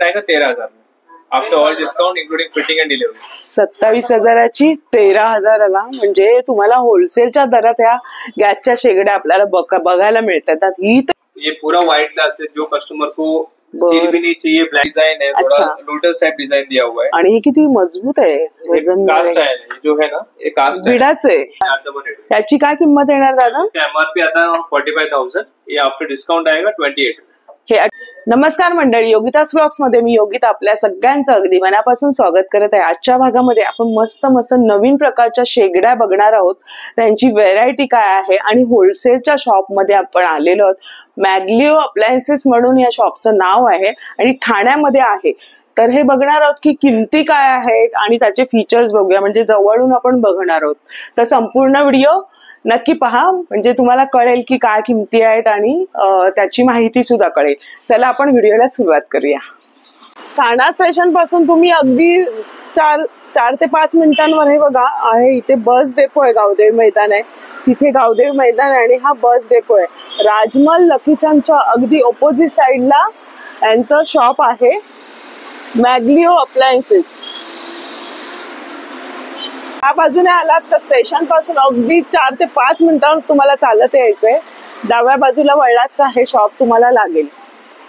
Net आएगा 13,000 में after all discount including fitting and delivery. 27,000ची 13,000ला म्हणजे तुम्हाला होलसेलच्या दरात ह्या गॅसच्या शेगड्या आपल्याला बघायला मिळतात। ही ये पूरा व्हाइट ग्लास है, जो कस्टमर को स्टील भी नहीं चाहिए, ब्लैक डिजाइन है, थोड़ा लोटस टाइप डिजाइन दिया हुआ है आणि हे किती मजबूत आहे, वजन कास्ट है जो है ना, ये कास्ट बिडाच आहे। त्याची काय किंमत येणार दादा? एमआरपी आता 45,000, ये आफ्टर डिस्काउंट आएगा 28। नमस्कार मंडळी, योगितास व्लॉग्स मध्ये मी योगिता आपल्या सगळ्यांचं अगदी मनापासून स्वागत करत आहे। आजच्या भागामध्ये आपण मस्त मस्त नवीन प्रकारच्या शेगड्या बघणार आहोत, त्यांची व्हेरायटी काय आहे आणि होलसेलच्या शॉप मध्ये आपण आलेलो आहोत। मॅग्लिओ अप्लायन्सेस म्हणून या शॉपचं नाव आहे आणि ठाण्यामध्ये आहे। तर हे बघणार आहोत की किमती काय आहेत आणि त्याचे फीचर्स बघूया, म्हणजे जवळून आपण बघणार आहोत। तर संपूर्ण व्हिडिओ नक्की पहा, म्हणजे तुम्हाला कळेल की काय किमती आहेत आणि त्याची माहिती सुद्धा कळेल। चला आपण व्हिडिओला सुरुवात करूया। ठाणा स्टेशन पासून तुम्ही अगदी 4 ते 5 मिनिटांवर हे बघा आहे, इथे बस डेपो आहे, गावदेवी मैदान आहे, तिथे गावदेवी मैदान आहे आणि हा बस डेपो आहे। राजमल लकीचंदच्या अगदी ऑपोजिट साइडला यांचं शॉप आहे, मॅग्लिओ अप्लायन्सेस। या बाजूने आलात तर स्टेशन पासून अगदी 4 ते 5 मिनिटांवर तुम्हाला चालत यायचंय। डाव्या बाजूला वळलात का हे शॉप तुम्हाला लागेल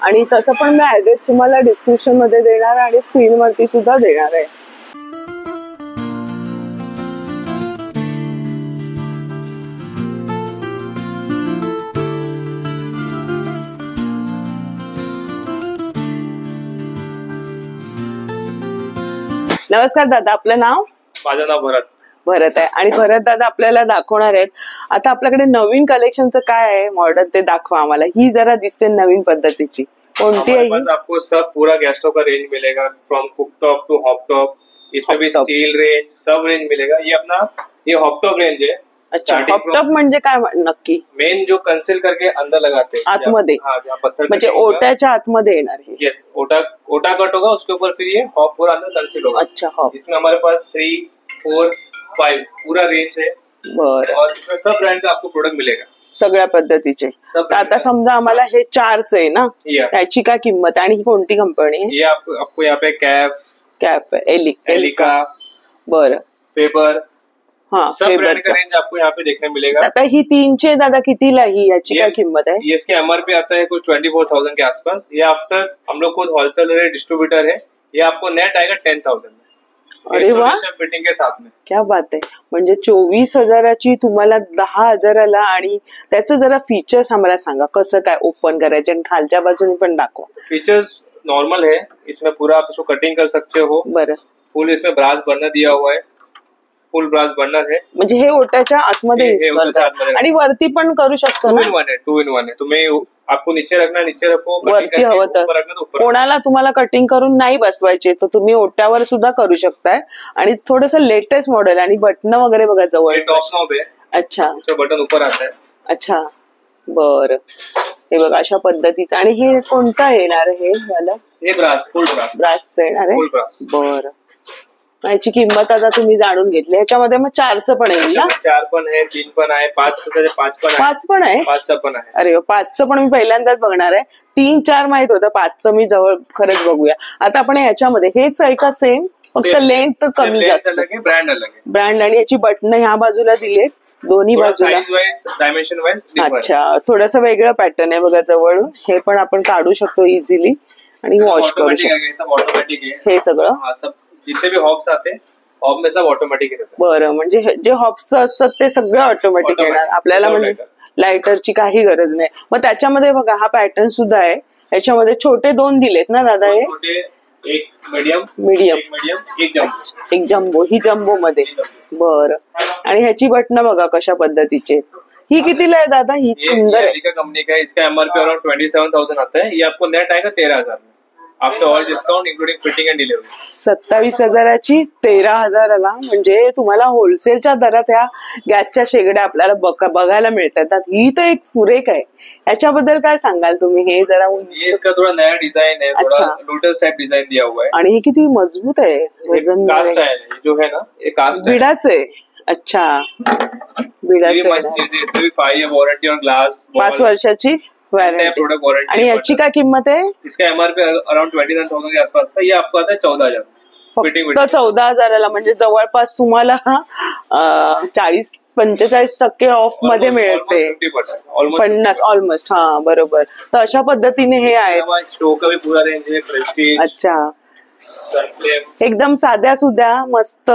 आणि तसं पण मी ऍड्रेस तुम्हाला डिस्क्रिप्शन मध्ये देणार आणि स्क्रीन वरती सुद्धा देणार आहे। नमस्कार दादा, आपलं नाव? माझं नाव भरत आहे आणि भरत दादा आपल्याला दाखवणार आहेत। आता आपल्याकडे नवीन कलेक्शनचं काय आहे मॉडर्न ते दाखवा आम्हाला। ही जरा दिसते नवीन पद्धतीची, कोणती आहे? आपको सब पूरा गैस स्टोव का रेंज मिलेगा, from cooktop to hot top, इसमें भी स्टील रेंज सब रेंज मिलेगा। ये अपना ये हॉट टॉप रेंज है। अच्छा, हॉट टॉप म्हणजे काय नक्की? मेन जो कंसील करके अंदर लगाते हैं आतमध्ये, पत्थर म्हणजे ओट्याच्या आतमध्ये येणार है। यस, ओटा कट होगा, उसके ऊपर फिर ये हॉप पूरा अंदर कंसील होगा। अच्छा, हॉप। इसमें हमारे पास 3, 4, 5 पूरा रेंज है। बरं, और इसमें सब ब्रांड का आपको प्रोडक्ट मिलेगा, सगळ्या पद्धतीचे। आता समजा आम्हाला हे 4च आहे ना, याची काय किंमत आणि ही कोणती कंपनी आहे? ये आपको यहाँ पे कैफ एलिका, बरं, फेबर, हाँ, सब ब्रांड का रेंज आपको यहाँ पे देखने मिलेगा। आता ही 3चे दादा कितीला ही, याची काय किंमत आहे? ये इसके एमआरपी आता है कुछ 24,000 के आसपास। ये आफ्टर हम लोग खुद होलसेलर है, डिस्ट्रीब्यूटर है। ये आपको नेट आएगा 10,000 में। अरे वाह, फिटिंग के साथ में क्या बात आहे। म्हणजे 24,000ची तुम्हाला 10,000ला। आणि त्याचं जरा फीचर्स आम्हाला सांगा, कसं काय ओपन करायचे आणि खालच्या बाजूने पण दाखवा। फीचर्स नॉर्मल है, इसमें पूरा आप इसको कटिंग कर सकते हो। बरं, फुल इसमें ब्रास बर्नर दिया हुआ है, फुल ब्रास बर्नर है। म्हणजे हे ओट्याच्या आतमध्ये इन्स्टॉल करा आणि वरती पण करू शकतो ना? 2 in 1 है। तुम्हें आपको नीचे रखना नीचे रखो, वरती हवं तर कोणाला तुम्हाला कटिंग करून नाही बसवायचे तर तुम्ही ओट्यावर सुद्धा करू शकताय। आणि थोडस लेटेस्ट मॉडेल आणि बटन वगैरे बघा जवळ। टॉप नॉब है। अच्छा, इसमें बटन ऊपर आता है। अच्छा, बरं, हे बघा अशा पद्धतीचं। आणि हे कोणता येणार हे वाला? हे ब्रास, फुल ब्रास येणार आहे। बरं, याची किंमत आता तुम्ही जाणून घेतली। ह्याच्यामध्ये मग 4चं पण येईल ना? 4 पण आहे, 3 पण आहे, 5 पण आहे, 5 पण आहे। 5चं पण आहे। अरे 5चं पण मी पहिल्यांदाच बघणार आहे। 3, 4 माहित होतं, 5चं मी जवळ खरंच बघूया। आता आपण ह्याच्यामध्ये हेच आहे का सेम, फक्त लेंथ कमी जास्त? ब्रँड अलग आहे, ब्रँड। आणि याची बटन ह्या बाजूला दिलेत, दोन्ही बाजूला डायमेन्शन वाइज। अच्छा, थोडस वेगळं पॅटर्न आहे बघा जवळून। हे पण आपण काढू शकतो इझिली आणि वॉश करू शकतो। हे सगळं जितने भी हॉब्स आते हैं, हॉब में सब ऑटोमॅटिक येतात। बरं, म्हणजे जे हॉब्स असतात ते सगळं ऑटोमॅटिक येणार आपल्याला, म्हणजे लायटरची काही गरज नाही। मग त्याच्यामध्ये बघा हा पॅटर्न सुद्धा आहे, याच्यामध्ये छोटे 2 दिलेत ना दादा? हे एक मीडियम, एक जम्बो, ही जम्बो मध्ये। बरं, आणि ह्याची बटन बघा कशा पद्धतीचे। ही कितीला आहे दादा? ही सुंदर आहे, कंपनी का। इसका एमआरपी अराउंड 27,000 आता है। ये आपको नेट आएगा 13,000 में after all discount including fitting and delivery. 27,000ची 13,000ला म्हणजे तुम्हाला होलसेलच्या दरात ह्या गॅसच्या शेगड्या आपल्याला बघायला मिळतात। ही तर एक सुरेख आहे, याच्याबद्दल काय सांगाल तुम्ही? हे जरा इसका थोड़ा नया डिजाइन है, थोड़ा लोटस टाइप डिजाइन दिया हुआ है आणि हे किती मजबूत आहे, वजन कास्ट है जो है ना, ये कास्ट बिडाच आहे। अच्छा, बिडाच आहे। इसमें भी 5 year वारंटी और ग्लास 5 वर्षाची वारंटी प्रोडक्ट वारंटी। आणि याची काय किंमत आहे? इसका एमआरपी अराउंड 29,000 के आसपास था, ये आपको आता है 14,000 फक्त 14,000ला, म्हणजे जवळपास तुम्हाला 40-45% ऑफ मध्ये मिळते, 50 ऑलमोस्ट. हा बरोबर. तर अशा पद्धतीने हे आहेत. स्टोव का भी पूरा रेंज है, प्रेस्टीज. अच्छा, एकदम साध्या सुध्या मस्त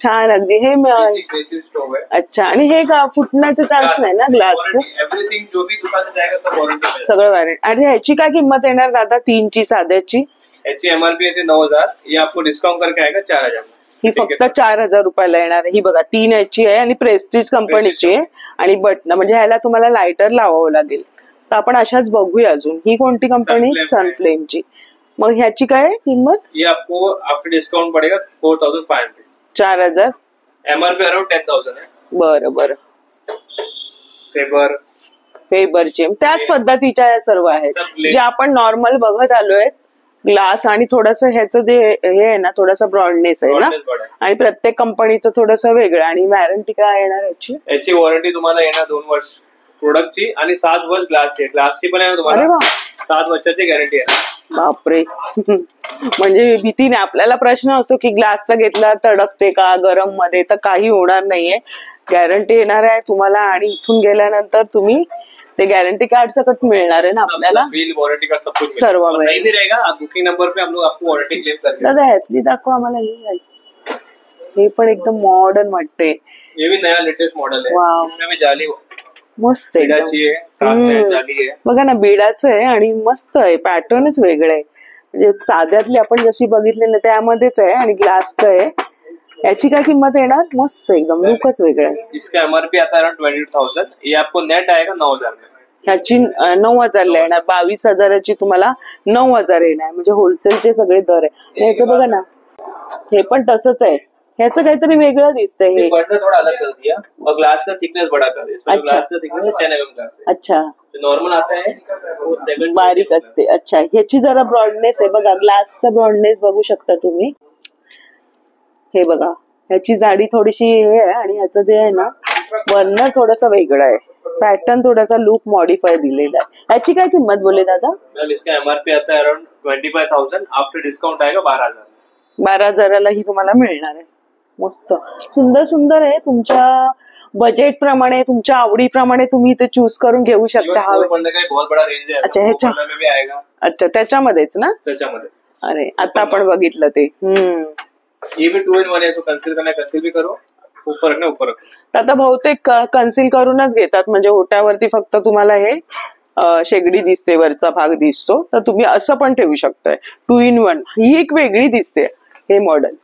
छान अगदी. हे स्टोव है. अच्छा, आणि हे फुटण्याचे चान्स नाही ना ग्लासचं? एव्हरीथिंग जो भी दुकान से जाएगा सब वारंटी, सगळं वॉरंटी. आणि ह्याची काय किंमत येणार दादा? 3ची साध्याची याची एमआरपी येते 9,000, ये आपको डिस्काउंट करके आएगा 4,000. ही फक्त 4,000 रुपयाला येणार आहे. ही बघा 3 याची आहे आणि प्रेस्टीज कंपनीची आहे आणि बटन, म्हणजे ह्याला तुम्हाला लायटर लावावं लागेल. तर आपण अशाच बघूया अजून. ही कोणती कंपनी? सनफ्लेमची. मग ह्याची काय किंमत? ये आपको आफ्टर डिस्काउंट पड़ेगा 4,500. 4,000. एमआरपी अराउंड 10,000 है. बरं बरं. फेबरची त्याच पद्धतीच्या या सर्व आहेत जे आपण नॉर्मल बघत आलोय. ग्लास आणि थोडस ह्याचं जे हे आहे ना, थोडासा ब्रॉडनेस आहे ना, आणि प्रत्येक कंपनीचं थोडस वेगळं. आणि वॉरंटी काय येणार याची? याची वॉरंटी तुम्हाला येणार 2 वर्ष प्रोडक्टची आणि 7 वर्ष ग्लासची. ग्लासची पण येणार तुम्हाला 7 वर्षाची गॅरंटी आहे. बापरे. म्हणजे भीती नाही. आपल्याला प्रश्न असतो की ग्लासचा घेतला तडकते का गरम मध्ये, तर काही होणार नाहीये. गॅरंटी येणार आहे तुम्हाला आणि इथून गेल्यानंतर तुम्ही ते गॅरंटी कार्ड सकट मिळणार आहे ना आपल्याला. बिल वारंटी कार्ड सब कुछ सर्व नहीं भी रहेगा. आप बुकिंग नंबर पे हम लोग आपको वारंटी क्लेम करेंगे. दादा ह्यातली दाखवा आम्हाला. हे पण एकदम मॉडर्न वाटते. ये भी नया लेटेस्ट मॉडल है. इसमें भी जाली मस्त आहे. बघा ना, बीडाचं आहे आणि मस्त आहे. पॅटर्नच वेगळं आहे. म्हणजे साध्यातली आपण जशी बघितली ना त्यामध्येच आहे आणि ग्लासचं आहे. याची काय किंमत येणार? मस्त एकदम लुकच वेगळं आहे. इसका एमआरपी आता है 22,000. ये आपको नेट आएगा 9,000 में. ह्याची 9,000ला येणार. 22,000ची तुम्हाला 9,000 येणार. म्हणजे होलसेलचे सगळे दर आहे. ह्याचं बघा ना, हे पण तसंच आहे. ह्याचं काहीतरी वेगळं दिसतंय. हे थोड़ा अलग कर दिया और ग्लास का थिकनेस बड़ा कर दिया. इसमें ग्लास का थिकनेस 10 mm ग्लास है. अच्छा, नॉर्मल आता है वो 7 बारीक असते. अच्छा, ह्याची जरा ब्रॉडनेस आहे बघा. ग्लासचा ब्रॉडनेस बघू शकता तुम्ही. हे बघा, ह्याची जाडी थोडीशी हे आहे आणि ह्याचं जे आहे ना बर्नर थोडस वेगळं आहे. पॅटर्न थोडासा लुक मॉडिफाय दिलेला आहे. ह्याची काय किंमत बोलले दादा? मैम इसका एमआरपी आता है अराउंड 25,000. आफ्टर डिस्काउंट आएगा 12,000. 12,000ला ही तुम्हाला मिळणार आहे. मस्त सुंदर सुंदर आहे. तुमच्या बजेट प्रमाणे, तुमच्या आवडीप्रमाणे तुम्ही इथे चूज करून घेऊ शकता. अच्छा, ह्याच्या अच्छा त्याच्यामध्येच ना? त्याच्यामध्येच. अरे आता आपण बघितलं ते. ये भी 2 in 1 है. सो कंसील करना कंसील भी करो. ऊपर रखना ऊपर रखो. आता बहुतेक कन्सील करूनच घेतात. म्हणजे ओट्यावरती फक्त तुम्हाला हे शेगडी दिसते, वरचा भाग दिसतो. तर तुम्ही असं पण ठेवू शकताय. 2 in 1 ही एक वेगळी दिसते हे मॉडेल.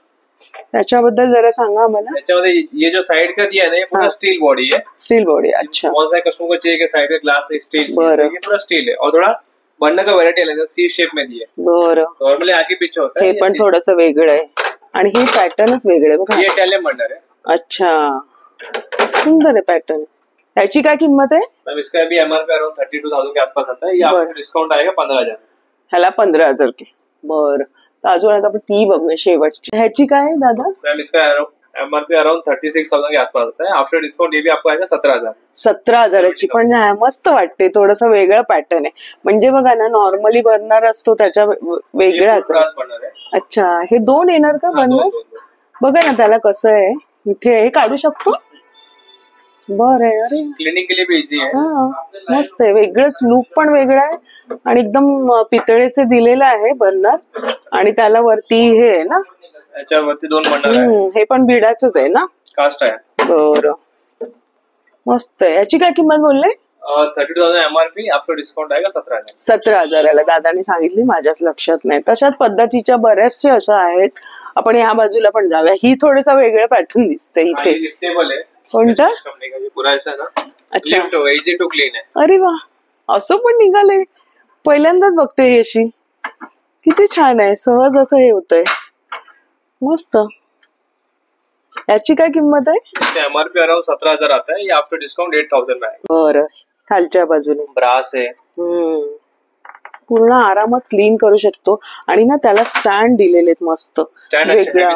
त्याच्याबद्दल जरा सांगा आम्हाला. त्याच्यामध्ये ये जो साइड का दिया है ना, ये पूरा स्टील बॉडी है. Steel body. अच्छा, कौन सा कस्टमर को चाहिए कि साइड का ग्लास नहीं स्टील, ये पूरा स्टील है. और थोड़ा बनने का वैरायटी अलग है. सी शेप में दिया है. बरं. नॉर्मली आगे पीछे होता है. हे पण थोडंसं वेगळं आहे आणि हे पॅटर्नच वेगळे बघा. ये इटालियन बर्नर है. अच्छा, सुंदर आहे पॅटर्न. याची काय किंमत आहे? मैम इसका भी एमआरपी अराउंड 32,000 के आसपास आता है. ये आपको डिस्काउंट आएगा 15,000. ह्याला 15,000 के. बरं, तर अजून आता आपण ती बघूया शेवटची. ह्याची काय दादा? मैम इसका एमआरपी अराउंड 36,000 के आसपास आता है. आफ्टर डिस्काउंट ये भी आपको आएगा 17,000. 17,000ची. पण मस्त वाटते. थोडंसं वेगळं पॅटर्न आहे. म्हणजे बघा ना, नॉर्मली बर्नर असतो त्याच्या वेगळाच. अच्छा, हे 2 येणार का बर्नर? बघा ना त्याला कसं आहे. इथे हे काढू शकतो. बरं आहे. अरे क्लिनिंग के लिए भी इजी है. मस्त आहे. वेगळंच लुक पण वेगळा आहे आणि एकदम पितळेचे दिलेलं आहे बर्नर आणि त्याला वरती हे आहे ना, याच्यावरती 2 बर्नर आहे. हे पण बिडाचंच आहे ना? कास्ट आहे. बरं, मस्त आहे. याची काय किंमत बोलले? 32,000 एमआरपी. आफ्टर डिस्काउंट आएगा 17,000. 17,000ला दादाने सांगितली. माझ्याच लक्षात नाही. तशाच पद्धतीच्या बऱ्याचशा अशा आहेत. आपण ह्या बाजूला पण जाऊया. ही थोडंसं वेगळं पॅटर्न दिसते इथे. लिफ्टेबल आहे. कोणता? कंपनी का पूरा ऐसा ना. अच्छा, इजी टू क्लीन है. अरे वा, असं पण निघालंय. पहिल्यांदाच बघते ही अशी. किती छान आहे. सहज असं हे होतंय. मस्त. याची काय किंमत आहे? एमआरपी अराउंड 17,000 आता है. ये आफ्टर डिस्काउंट 8,000 में है. बरं, खालच्या बाजूने ब्रास है. पूर्ण आरामात क्लीन करू शकतो आणि ना त्याला स्टँड दिलेले मस्त वेगळा.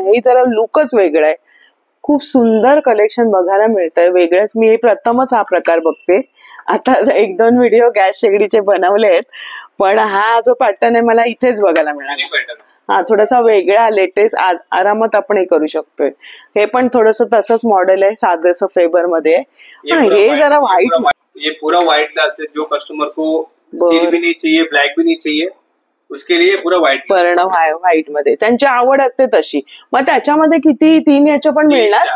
हे जरा लुकच वेगळा आहे. खूप सुंदर कलेक्शन बघायला मिळतंय, वेगळंच. मी प्रथमच हा प्रकार बघते. आता 1-2 व्हिडिओ गॅस शेगडीचे बनवलेत, पण हा जो पॅटर्न आहे मला इथेच बघायला मिळाला. हा थोडासा वेगळा, लेटेस्ट, आरामात आपण हे करू शकतोय. हे पण थोडस तसंच मॉडेल आहे, साधं फेबर मध्ये. हे जरा व्हाईट, ये पूरा व्हाइट ग्लास है. जो कस्टमर को स्टील भी नहीं चाहिए, ब्लैक भी नहीं चाहिए, उसके लिए पूरा व्हाइट, पूर्ण व्हाईट मध्ये त्यांची आवड असते तशी. मग त्याच्यामध्ये किती 3 याच्या पण मिळणार?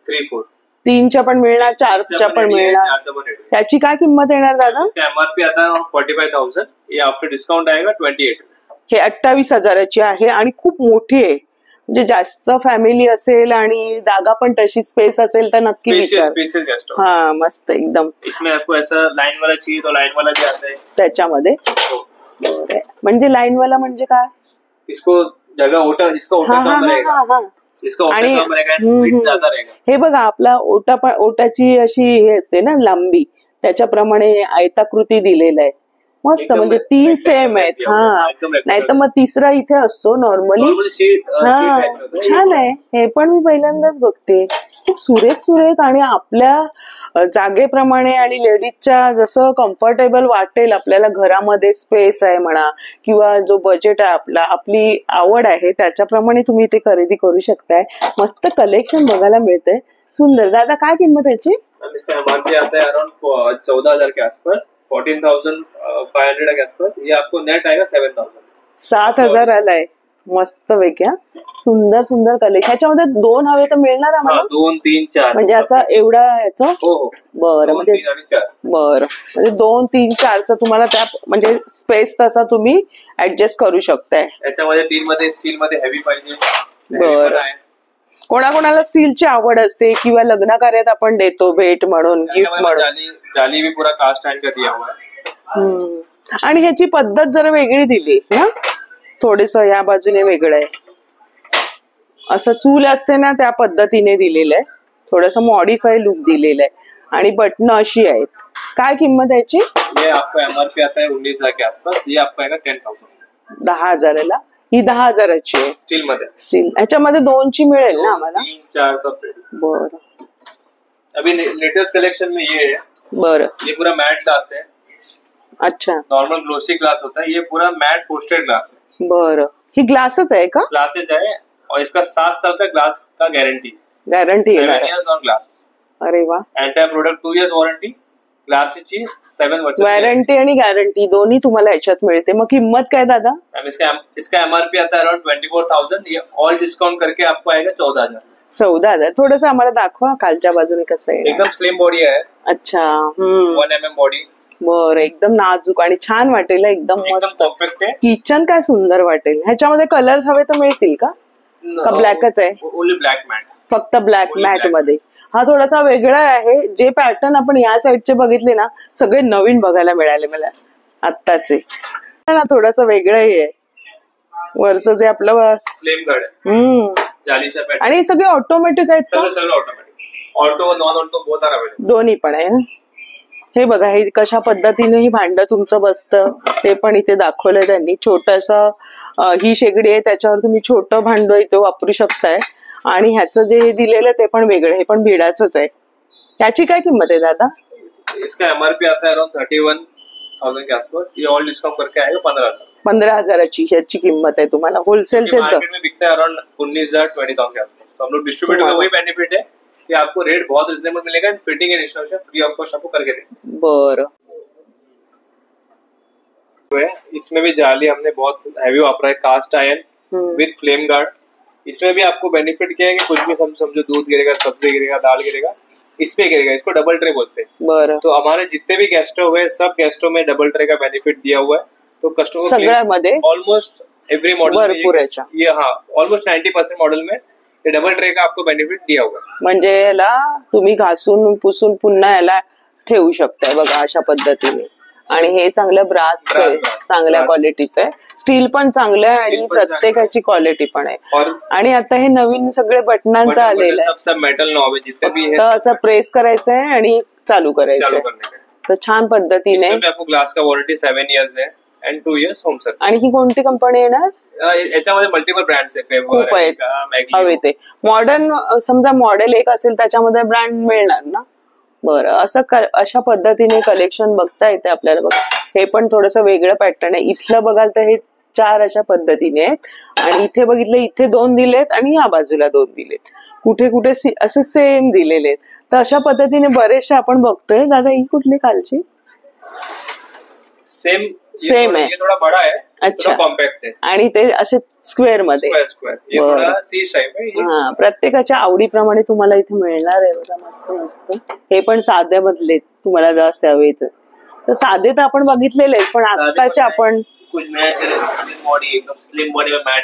3-4 3च्या पण मिळणार, 4च्या पण मिळणार. त्याची काय किंमत येणार दादा? एमआरपी आता 45,000, ये आफ्टर डिस्काउंट आएगा 28. हे 28,000ची आहे आणि खूप मोठी आहे. म्हणजे जास्त फॅमिली असेल आणि जागा पण तशी स्पेस असेल तर नक्की विचार. हा मस्त एकदम. इसमें आपको ऐसा लाइन वाला चाहिए तो लाइन वाला भी आता है त्याच्यामध्ये. म्हणजे लाईन वाला म्हणजे काय? इसको जगह ओटा, इसका ओटा कम रहेगा, इसका ओटा कम रहेगा, वेट ज्यादा रहेगा. हे बघा, आपला ओटा पण, ओटाची अशी हे असते ना लांबी, त्याच्याप्रमाणे आयताकृती दिलेलं आहे. मस्त, म्हणजे 3 सेम आहेत. हा, नाही तर मग तिसरा इथे असतो नॉर्मली. हा छान आहे, हे पण मी पहिल्यांदाच बघते. खूप सुरेख आणि आपल्या जागेप्रमाणे आणि लेडीजच्या जसं कम्फर्टेबल वाटेल आपल्याला, घरामध्ये स्पेस आहे म्हणा किंवा जो बजेट आहे आपला, आपली आवड आहे त्याच्याप्रमाणे तुम्ही ते खरेदी करू शकताय. मस्त कलेक्शन बघायला मिळतंय, सुंदर. दादा काय किंमत याची? इसका एमआरपी आता है अराउंड 14,000 के आसपास, 14,500 के आसपास. ये आपको नेट आएगा 7,000. 7,000 आलाय. मस्त पैकी. सुंदर कलेक्शन. ह्याच्यामध्ये 2 हवे तर मिळणार आम्हाला? 2, 3, 4 म्हणजे असं एवढा ह्याचं? हो. बरं, म्हणजे 2, 3, 4चं तुम्हाला त्या म्हणजे स्पेस तसा तुम्ही ऍडजस्ट करू शकताय. याच्यामध्ये 3 मध्ये स्टील मध्ये हेवी पाहिजे. बरं. कोणाकोणाला स्टीलची आवड असते किंवा लग्न कार्यात आपण देतो भेट म्हणून, गिफ्ट म्हणून. जाली भी पूरा कास्ट आयरन का दिया हुआ है. आणि ह्याची पद्धत जरा वेगळी दिली ना, थोडस या बाजूने वेगळं आहे. असं चूल असते ना त्या पद्धतीने दिलेलं आहे, थोडस मॉडिफाय लुक दिलेलं आहे आणि बटन अशी आहेत. काय किंमत याची? ये आपको एमआरपी आता है 19,000 के आसपास. ये आपको आएगा 10,000. 10,000ला. ही 10,000ची आहे स्टील मध्ये. स्टील. ह्याच्यामध्ये 2ची मिळेल ना आम्हाला? 3, 4 सब. बरं. अभी लेटेस्ट कलेक्शन में ये है. बरं. ये पूरा मैट ग्लास है. अच्छा. नॉर्मल ग्लोसी ग्लास होता है, ये पूरा मैट पोस्टेड ग्लास है. बरं. ही ग्लासच आहे का? ग्लासेज है और इसका 7 साल का ग्लास का गारंटी है. 7 years on glass. अरे वा. Entire product 2 years warranty. ग्लासची 7 वर्ष वॉरंटी आणि गॅरंटी दोन्ही तुम्हाला याच्यात मिळते. मग किंमत काय दादा? इसका एमआरपी आता है अराउंड 24,000. ये ऑल डिस्काउंट करके आपको आएगा 14,000. 14,000. थोडस आम्हाला दाखवा खालच्या बाजूने कसं आहे. एकदम स्लिम बॉडी आहे. अच्छा. 1 mm बॉडी. बरं. एकदम नाजूक आणि छान वाटेल, एकदम मस्त. परफेक्ट आहे. किचन काय सुंदर वाटेल. ह्याच्यामध्ये कलर्स हवे तर मिळतील का ब्लॅकच आहे? Only black matte. फक्त ब्लॅक मॅट मध्ये. हा थोडासा वेगळा आहे. जे पॅटर्न आपण या साईडचे बघितले ना, सगळे नवीन बघायला मिळाले मला आत्ताचे ना. थोडस वेगळंही आहे. वरचं जे आपलं फ्लेम गार्ड आहे, जालीच्या पॅटर्न. आणि हे सगळे ऑटोमॅटिक आहेत का? सगळं automatic. Auto non auto both are available. दोन्ही पण आहे. हे बघा, हे कशा पद्धतीने ही भांड तुमचं बसतं ते पण इथे दाखवलंय त्यांनी. छोटस ही शेगडी आहे, त्याच्यावर तुम्ही छोटं भांड इथे वापरू शकताय. आणि ह्याचं जे दिलेलं ते पण वेगळं, हे पण भिडाचंच आहे. याची काय किंमत आहे दादा? इसका एमआरपी आता है अराउंड 31,000 के आसपास. ये ऑल डिस्काउंट करके आएगा 15,000. 15,000ची ह्याची किंमत आहे तुम्हाला. होलसेलचे मार्केट में बिकता है अराउंड 19,000 20,000 के आसपास. तो हम लोग डिस्ट्रीब्यूटर का वही बेनिफिट है कि आपको रेट बहुत रिजनेबल मिलेगा. Fitting end installation free of cost आपको करके देंगे. बरं. इसमें भी जाली हमने बहुत हैवी वापरा है, कास्ट आयरन विद फ्लेम गार्ड. इसमें भी आपको बेनिफिट क्या है कि कुछ भी समझो, दूध गिरेगा, सब्जी गिरेगा, दाल गिरेगा, इस पे गिरेगा. इसको डबल ट्रे बोलते हैं. बरं. तो हमारे जितने भी गेस्ट हुए हैं, सब गेस्टों में डबल ट्रे का बेनिफिट दिया हुआ है. तो कस्टमर सगळ्यामध्ये ऑलमोस्ट एवरी मॉडल भरपूर आहे. ये हाँ, ऑलमोस्ट 90% मॉडल में ये डबल ट्रे का आपको बेनिफिट दिया हुआ है. म्हणजे याला तुम्ही घासून पुसून पुन्हा याला ठेवू शकताय बघा अशा पद्धतीने. आणि हे चांगलं ब्रास चांगल्या क्वालिटीचं आहे. स्टील पण चांगलं आहे आणि प्रत्येकाची क्वालिटी पण आहे. आणि आता हे नवीन सगळे बटनांचं आलेलं आहे. सब मेटल नॉब है, जितने भी है असं प्रेस करायचं आहे आणि चालू करायचं आहे. तर छान पद्धतीने. आपको ग्लास का वॉरंटी 7 years है एंड 2 years होम सर्विस. आणि ही कोणती कंपनी येणार? याच्यामध्ये मल्टिपल ब्रँड्स खूप आहेत हवे ते. मॉडर्न समजा मॉडेल एक असेल त्याच्यामध्ये ब्रँड मिळणार ना. बरं, अशा पद्धतीने कलेक्शन बघता येते आपल्याला. बघ, हे पण थोडस वेगळं पॅटर्न आहे. इथलं बघाल तर हे 4 अशा पद्धतीने आहेत आणि इथे बघितलं इथे 2 दिलेत आणि या बाजूला 2 दिलेत. कुठे कुठे असे सेम दिलेले आहेत. तर अशा पद्धतीने बरेचसे आपण बघतोय. दादा ही कुठली खालची? सेम आहे, थोडा बडा आहे. अच्छा, कॉम्पॅक्ट आहे आणि ते असे स्क्वेअर मध्ये. हा, प्रत्येकाच्या आवडीप्रमाणे तुम्हाला इथे मिळणार आहे बघा. मस्त मस्त. हे पण साध्या मधले तुम्हाला जसे हवे तर साधे तर आपण बघितलेलेच, पण आताचे आपण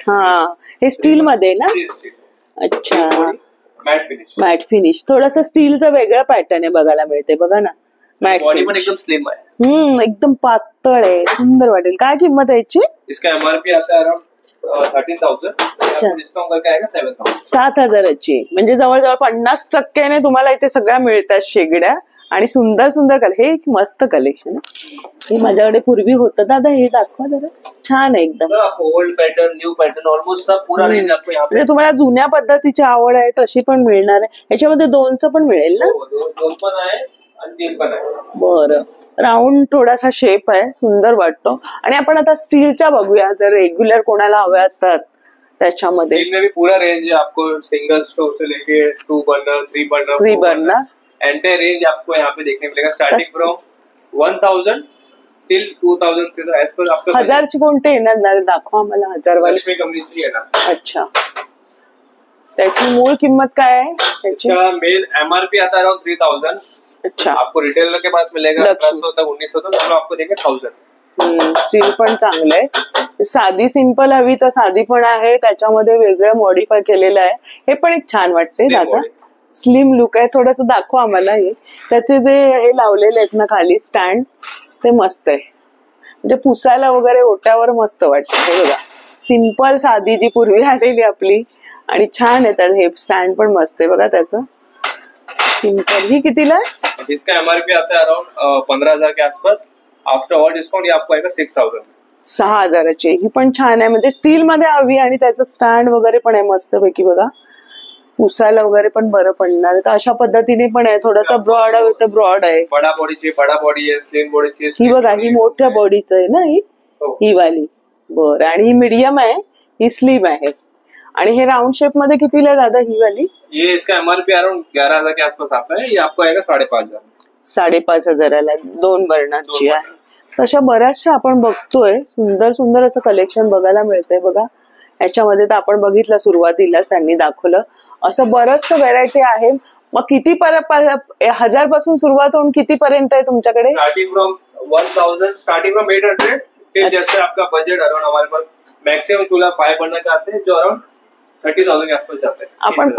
हा हे स्टील मध्ये ना. अच्छा, मॅट फिनिश. थोडस स्टीलचं वेगळं पॅटर्न आहे बघायला मिळते बघा ना. मॅट फिनिश एकदम स्लिम आहे. एकदम पातळ आहे, सुंदर वाटेल. काय किंमत आहे याची? इसका एमआरपी आता है अराउंड 13,000. डिस्काउंट करके आएगा 7,000. 7,000ची. म्हणजे जवळजवळ 50% तुम्हाला इथे सगळ्या मिळतात शेगड्या आणि सुंदर सुंदर. हे मस्त कलेक्शन आहे. हे माझ्याकडे पूर्वी होतं. दादा हे दाखवा जरा. छान आहे एकदम. Old pattern, new pattern, almost सब पूरा रेंज आपको यहाँ पे. म्हणजे तुम्हाला जुन्या पद्धतीची आवड आहे तशी पण मिळणार आहे. याच्यामध्ये 2चं पण मिळेल ना? 2 पण आहे आणि 3 पण आहे. बरं, राऊंड थोडासा शेप आहे, सुंदर वाटतो. आणि आपण आता स्टीलच्या बघूया, जर रेग्युलर कोणाला हव्या असतात त्याच्यामध्ये. स्टील में भी पूरा रेंज है आपको, सिंगल स्टोव से लेके 2 बर्नर, 3 बर्नर, एंटायर रेंज आपको यहाँ पे देखने मिलेगा. Starting from 1,000 till 2,000 as per आपका. 1000ची कोणते येणार? दाखवा मला. 1000 वाली लक्ष्मी कंपनीची येणार. अच्छा, त्याची मूळ किंमत काय आहे त्याची? मेन एमआरपी आता अराउंड 3,000. अच्छा, आपको रिटेलर के पास मिलेगा 1800 तक, 1900 तक. हम आपको देंगे 1000. स्टील पण चांगलं आहे. साधी सिंपल हवी तर साधी पण आहे, त्याच्यामध्ये वेगळं मॉडिफाय केलेलं आहे. हे पण एक छान वाटते दादा. स्लिम लुक आहे. थोडस दाखवा आम्हाला. हे त्याचे जे हे लावलेले आहेत ना खाली स्टँड, ते मस्त आहे. म्हणजे पुसायला वगैरे ओट्यावर मस्त वाटतं. हे बघा, सिंपल साधी जी पूर्वी आलेली आपली आणि छान आहे. त्यात हे स्टँड पण मस्त आहे बघा त्याचं. सिंपल. ही कितीला आहे? इसका एमआरपी आता है अराउंड 15,000 के आसपास. आफ्टर ऑल डिस्काउंट ये आपको आएगा 6,000. 6,000ची. ही पण छान आहे. म्हणजे स्टील मध्ये हवी आणि त्याचं स्टँड वगैरे पण आहे मस्त पैकी बघा. पुसायला वगैरे पण बरं पडणार आहे. तर अशा पद्धतीने पण आहे. थोडासा ब्रॉड आहे तर ब्रॉड आहे. बडा बॉडी आहे, स्लिम बॉडीची. ही बघा, ही मोठ्या बॉडीचं आहे ना ही वाली. बरं, आणि ही मीडियम आहे, ही स्लिम आहे. आणि हे राउंड शेप मध्ये कितीला आहे दादा ही वाली? ये इसका एमआरपी अराउंड 11,000 के आसपास आता है. ये आपको आएगा 5,500. 5,500ला 2 बर्नरची आहे. तशा बऱ्याचशा आपण बघतोय. सुंदर सुंदर असं कलेक्शन बघायला मिळतंय बघा. याच्यामध्ये तर आपण बघितलं सुरुवातीलाच त्यांनी दाखवलं. असं बरंचसं व्हेरायटी आहे. मग किती 1000 पासून सुरुवात होऊन किती पर्यंत आहे तुमच्याकडे? Starting from 1,000, starting from 800 till जैसे आपका बजट अराउंड. हमारे पास मैक्सिमम चूल्हा 5 बर्नर का आते हैं जो अराउंड 30,000 के आसपास जाते हैं. आपण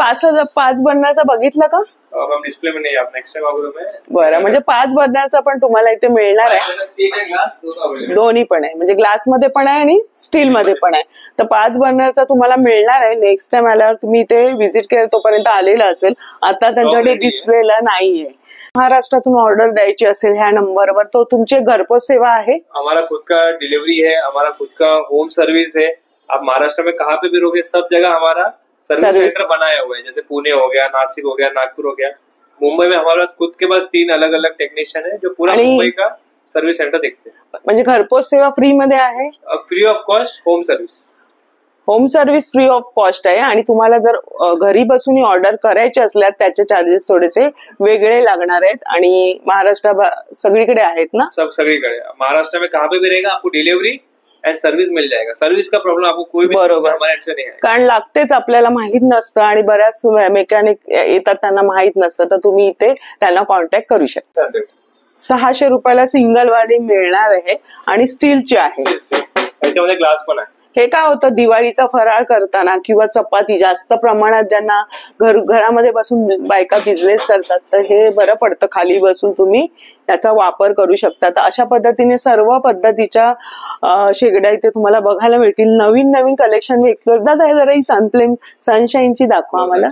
5 बर्नरचा बघितलं का? हम डिस्प्ले में नहीं, आप नेक्स्ट टाइम आगो में. बरं, म्हणजे 5 बर्नरचा पण तुम्हाला इथे मिळणार आहे. स्टील आणि ग्लास दोन्ही पण आहे. म्हणजे ग्लास मध्ये पण आहे आणि स्टील मध्ये पण आहे. तर 5 बर्नरचा तुम्हाला मिळणार आहे. नेक्स्ट टाइम आल्यावर तुम्ही इथे व्हिजिट केलं, तोपर्यंत आलेला असेल. आता त्यांच्याकडे डिस्प्लेला नाहीये. महाराष्ट्रातून ऑर्डर द्यायची असेल ह्या नंबरवर, तो तुमची घरपोच सेवा आहे? हमारा खुद का डिलीवरी है, हमारा खुद का होम सर्विस है. आप महाराष्ट्र में कहाँ पे भी रोके, सब जगह हमारा सर्विस सेंटर बनाया हुआ है. जैसे पुणे हो गया, नासिक हो गया, नागपुर हो गया. मुंबई में हमारे पास खुद के पास 3 अलग अलग टेक्नीशियन है जो पूरा मुंबई का सर्विस सेंटर देखते हैं. म्हणजे घरपोच सेवा फ्री मध्ये आहे? Free of cost home service. Home service free of cost आहे. आणि तुम्हाला जर घरी बसून ऑर्डर करायचे असल्यास त्याचे चार्जेस थोडेसे वेगळे लागणार आहेत. आणि महाराष्ट्र सगळीकडे आहेत ना? सब सगळीकडे. महाराष्ट्र में कहाँ पे भी रहेगा आपको डिलीवरी एंड सर्विस मिल जाएगा. सर्विस का प्रॉब्लम आपको कोई भी बरोबर नहीं है. कारण लागतेच, आपल्याला माहित नसतं आणि बऱ्याच मेकॅनिक येतात त्यांना माहित नसतं. तर तुम्ही इथे त्यांना कॉन्टॅक्ट करू शकता. 600 रुपयाला सिंगल वाली मिळणार आहे आणि स्टीलची आहे. त्याच्यामध्ये ग्लास पण आहे. हे काय होतं, दिवाळीचा फराळ करताना किंवा चपाती जास्त प्रमाणात ज्यांना घरामध्ये बसून बायका बिझनेस करतात, तर हे बरं पडतं. खाली बसून तुम्ही याचा वापर करू शकता. तर अशा पद्धतीने सर्व पद्धतीच्या शेगड्या इथे तुम्हाला बघायला मिळतील. नवीन नवीन कलेक्शन मी एक्सप्लोर. दादा हे जरा ही सनफ्लेम सनशाईनची दाखवा मला.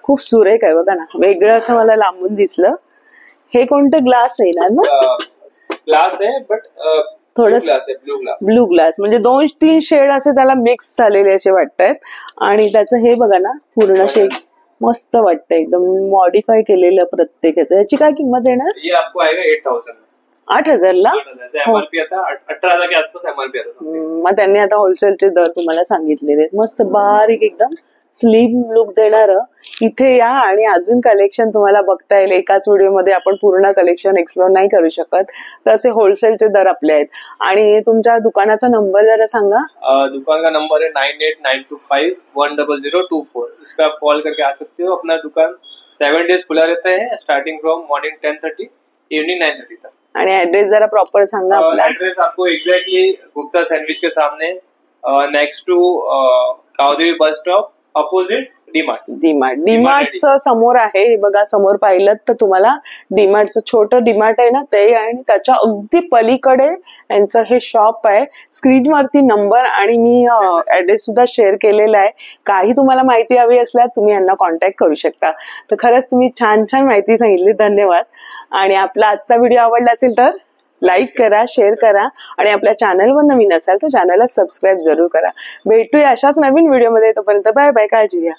खूप सुरेख आहे बघा ना. वेगळं असं मला लांबून दिसलं. हे कोणतं ग्लास आहे ना? ग्लास आहे, बट थोडं ब्लू ग्लास म्हणजे 2-3 शेड असे त्याला मिक्स झालेले असे वाटतायत. आणि त्याचं हे बघा ना पूर्ण शेड मस्त वाटतं, एकदम मॉडिफाय केलेलं प्रत्येकाचं. याची काय किंमत येणार? ये आपको आएगा 8,000 8,000ला. एमआरपी आता 18,000 के आसपास एमआरपी आता. मग त्यांनी आता होलसेलचे दर तुम्हाला सांगितलेले. मस्त बारीक एकदम स्लिम लुक देणार. इथे या आणि अजून कलेक्शन तुम्हाला बघता येईल. एकाच व्हिडिओमध्ये आपण पूर्ण कलेक्शन एक्सप्लोर नाही करू शकत, तर असे होलसेलचे दर आपले आहेत. आणि तुमच्या दुकानाचा नंबर जरा सांगा. दुकान का नंबर है 9892510024. इस पे आप कॉल करके आ सकते हो. अपना दुकान 7 days खुला रहता है, स्टार्टिंग फ्रॉम मॉर्निंग 10:30 इवनिंग 9:30 तक. आणि ऍड्रेस जरा प्रॉपर सांगा आपला. एड्रेस आपको एग्जैक्टली गुप्ता सैंडविच के सामने, next to Kavdevi bus stop, opposite डीमार्टचं समोर आहे. हे बघा समोर पाहिलं तर तुम्हाला डीमार्टचं छोटं डीमार्ट आहे ना ते, आणि त्याच्या अगदी पलीकडे यांचं हे शॉप आहे. स्क्रीनवरती नंबर आणि मी ऍड्रेस सुद्धा शेअर केलेला आहे. काही तुम्हाला माहिती हवी असल्यास तुम्ही यांना कॉन्टॅक्ट करू शकता. तर खरंच तुम्ही छान छान माहिती सांगितली, धन्यवाद. आणि आपला आजचा व्हिडिओ आवडला असेल तर लाईक करा, शेअर करा, आणि आपल्या चॅनलवर नवीन असाल तर चॅनलला सबस्क्राईब जरूर करा. भेटूया अशाच नवीन व्हिडिओमध्ये. तोपर्यंत बाय बाय, काळजी घ्या.